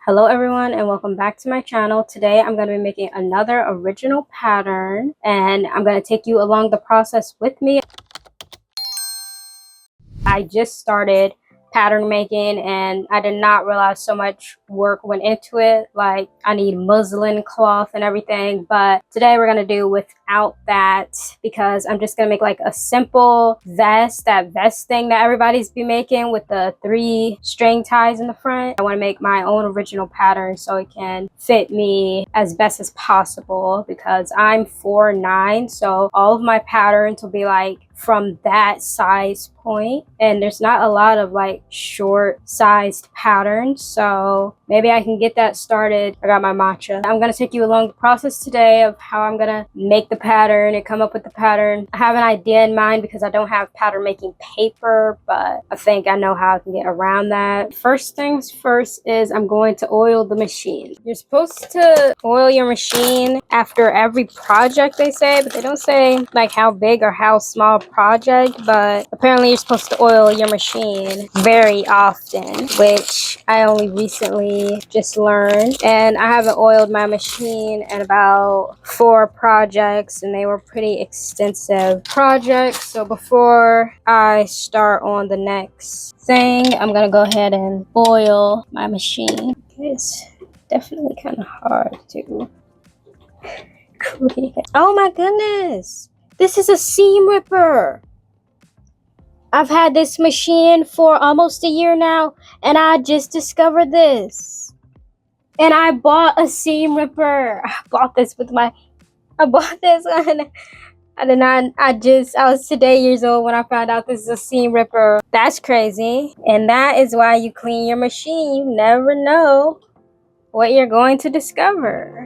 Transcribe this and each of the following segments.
Hello everyone and welcome back to my channel. Today I'm going to be making another original pattern and I'm going to take you along the process with me. I just started pattern making and I did not realize so much work went into it. Like I need muslin cloth and everything, but today we're going to do without that because I'm just going to make like a simple vest, that vest thing that everybody's be making with the 3 string ties in the front. I want to make my own original pattern so it can fit me as best as possible because I'm 4'9", so all of my patterns will be like from that size point, and there's not a lot of like short sized patterns, so maybe I can get that started. I got my matcha. I'm gonna take you along the process today of how I'm gonna make the pattern and come up with the pattern. I have an idea in mind because I don't have pattern making paper, but I think I know how I can get around that. First things first is I'm going to oil the machine. You're supposed to oil your machine after every project, they say, but they don't say like how big or how small project, but apparently you're supposed to oil your machine very often, which I only recently just learned. And I haven't oiled my machine in about 4 projects, and they were pretty extensive projects. So before I start on the next thing, I'm gonna go ahead and oil my machine. It's definitely kind of hard to clean. Oh my goodness, this is a seam ripper. I've had this machine for almost a year now, and I just discovered this. And I bought a seam ripper. I bought this one. I was today years old when I found out this is a seam ripper. That's crazy. And that is why you clean your machine. You never know what you're going to discover.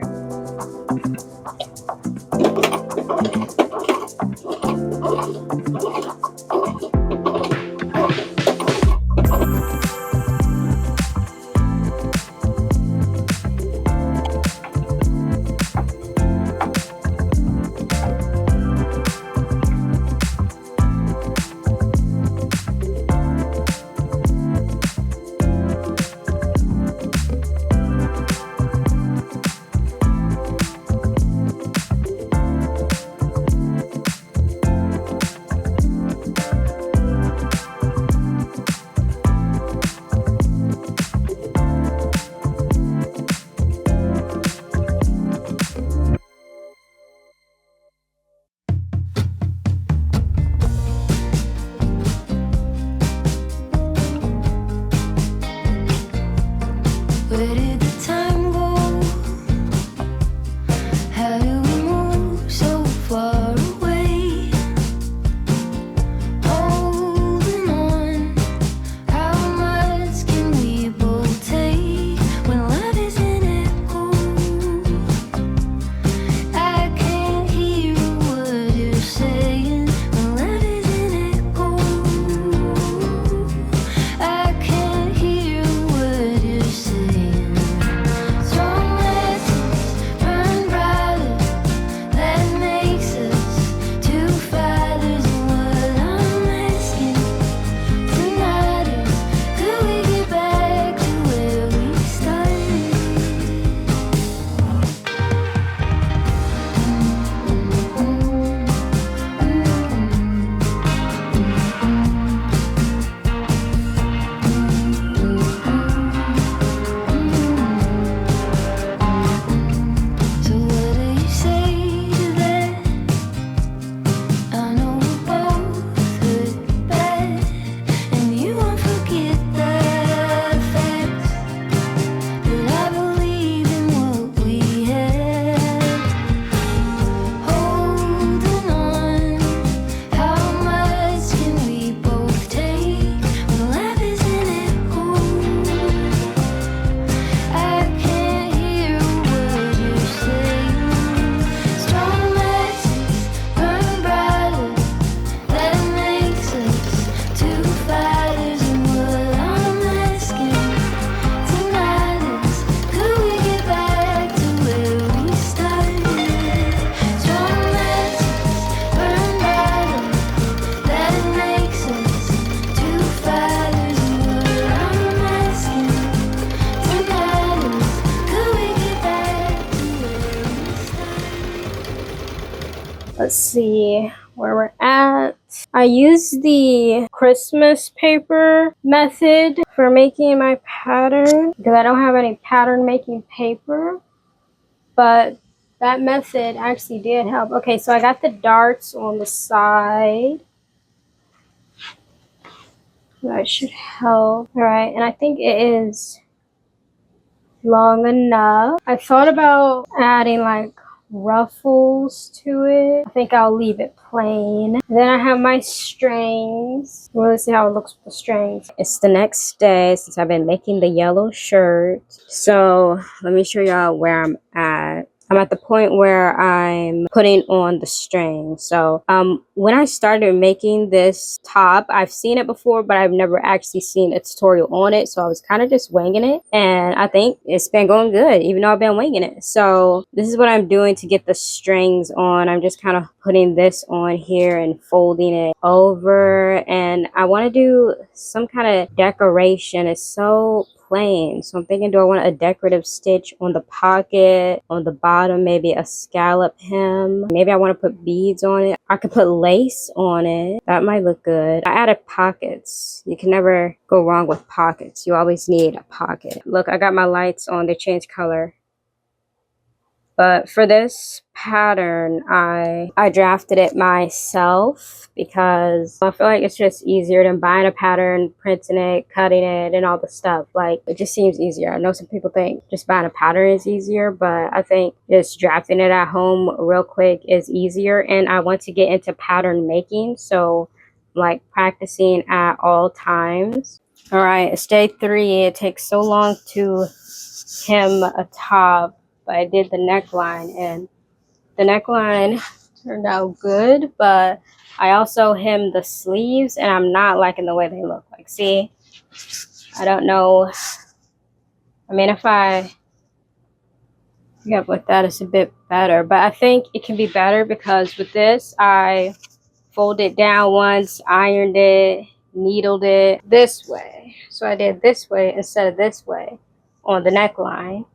Let's see where we're at. I use the Christmas paper method for making my pattern because I don't have any pattern making paper, but that method actually did help. Okay, so I got the darts on the side. That should help. All right, and I think it is long enough. I thought about adding like ruffles to it. I think I'll leave it plain. Then I have my strings. We'll see how it looks with the strings. It's the next day since I've been making the yellow shirt. So let me show y'all where I'm at. I'm at the point where I'm putting on the string. So when I started making this top, I've seen it before, but I've never actually seen a tutorial on it. So I was kind of just winging it. And I think it's been going good, even though I've been winging it. So this is what I'm doing to get the strings on. I'm just kind of putting this on here and folding it over. And I want to do some kind of decoration. It's so plain, so I'm thinking, do I want a decorative stitch on the pocket, on the bottom, maybe a scallop hem, maybe I want to put beads on it. I could put lace on it. That might look good. I added pockets. You can never go wrong with pockets. You always need a pocket. Look, I got my lights on. They change color. But for this pattern, I drafted it myself because I feel like it's just easier than buying a pattern, printing it, cutting it, and all the stuff. Like, it just seems easier. I know some people think just buying a pattern is easier, but I think just drafting it at home real quick is easier. And I want to get into pattern making, so like practicing at all times. All right, it's day 3. It takes so long to hem a top. But I did the neckline, and the neckline turned out good, but I also hemmed the sleeves, and I'm not liking the way they look. Like, see, I don't know. I mean, if I get with that, it's a bit better, but I think it can be better because with this, I folded down once, ironed it, needled it this way. So I did this way instead of this way on the neckline.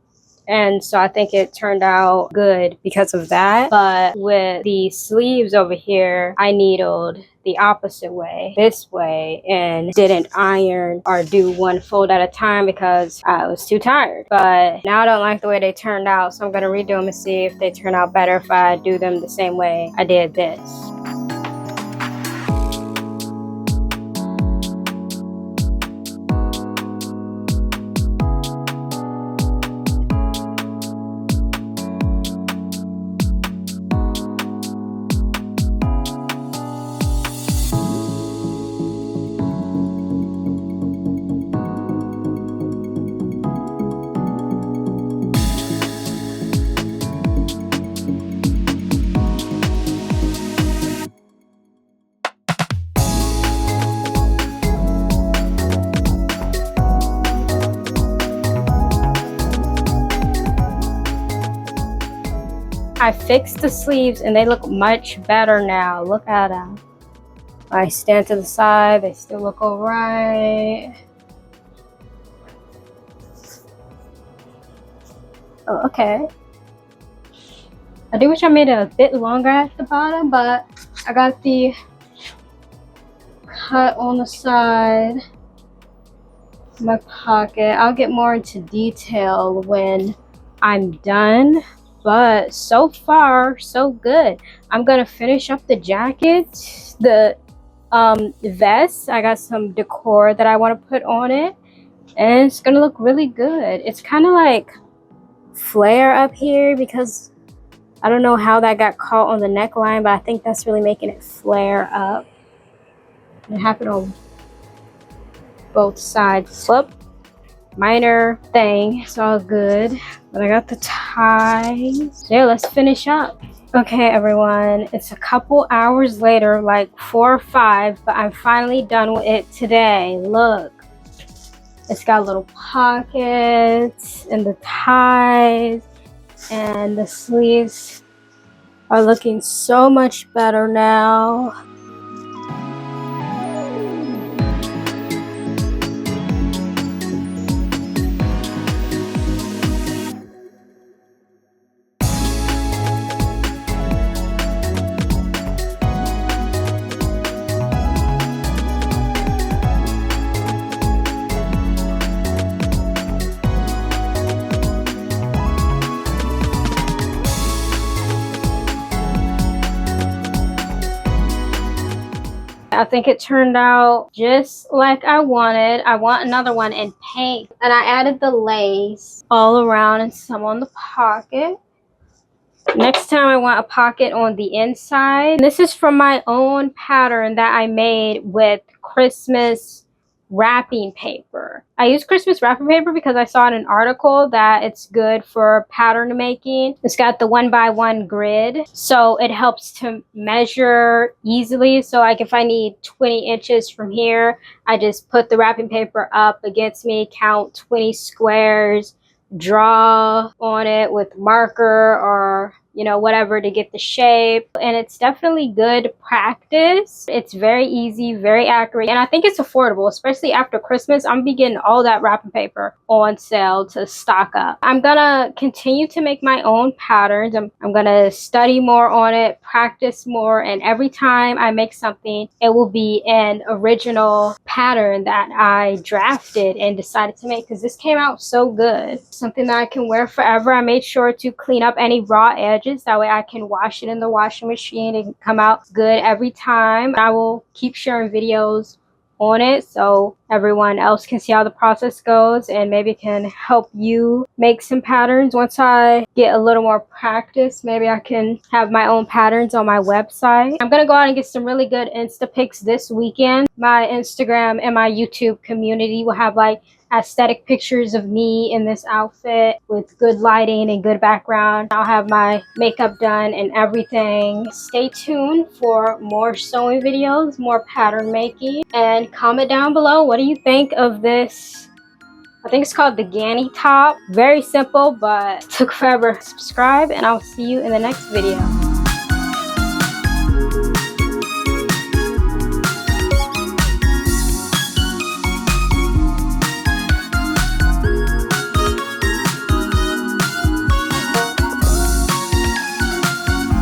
And so I think it turned out good because of that. But with the sleeves over here, I needled the opposite way, this way, and didn't iron or do one fold at a time because I was too tired. But now I don't like the way they turned out, so I'm going to redo them and see if they turn out better if I do them the same way I did this. I fixed the sleeves and they look much better now. Look at them. I stand to the side, they still look all right. Oh, okay. I do wish I made it a bit longer at the bottom, but I got the cut on the side, my pocket. I'll get more into detail when I'm done. But so far, so good. I'm gonna finish up the jacket, the vest. I got some decor that I want to put on it, and it's gonna look really good. It's kind of like flare up here because I don't know how that got caught on the neckline, but I think that's really making it flare up. It happened on both sides. Flip. Minor thing, it's all good, but I got the ties. So yeah, let's finish up. Okay, everyone, it's a couple hours later, like 4 or 5, but I'm finally done with it today. Look, it's got little pockets and the ties, and the sleeves are looking so much better now. I think it turned out just like I wanted. I want another one in pink. And I added the lace all around and some on the pocket. Next time I want a pocket on the inside. This is from my own pattern that I made with Christmas wrapping paper. I use Christmas wrapping paper because I saw in an article that it's good for pattern making. It's got the 1x1 grid, so it helps to measure easily. So like if I need 20 inches from here, I just put the wrapping paper up against me, count 20 squares, draw on it with marker or whatever to get the shape. And it's definitely good practice. It's very easy, very accurate, and I think it's affordable, especially after Christmas. I'm be getting all that wrapping paper on sale to stock up. I'm gonna continue to make my own patterns. I'm gonna study more on it, practice more, and every time I make something, it will be an original pattern that I drafted and decided to make, because this came out so good. Something that I can wear forever. I made sure to clean up any raw edges, that way I can wash it in the washing machine and come out good every time. I will keep sharing videos on it so everyone else can see how the process goes, and maybe can help you make some patterns. Once I get a little more practice, maybe I can have my own patterns on my website. I'm gonna go out and get some really good Insta pics this weekend. My Instagram and my YouTube community will have like aesthetic pictures of me in this outfit with good lighting and good background. I'll have my makeup done and everything. Stay tuned for more sewing videos, more pattern making, and comment down below, what do you think of this? I think it's called the Ganny top. Very simple, but took forever. Subscribe, and I'll see you in the next video.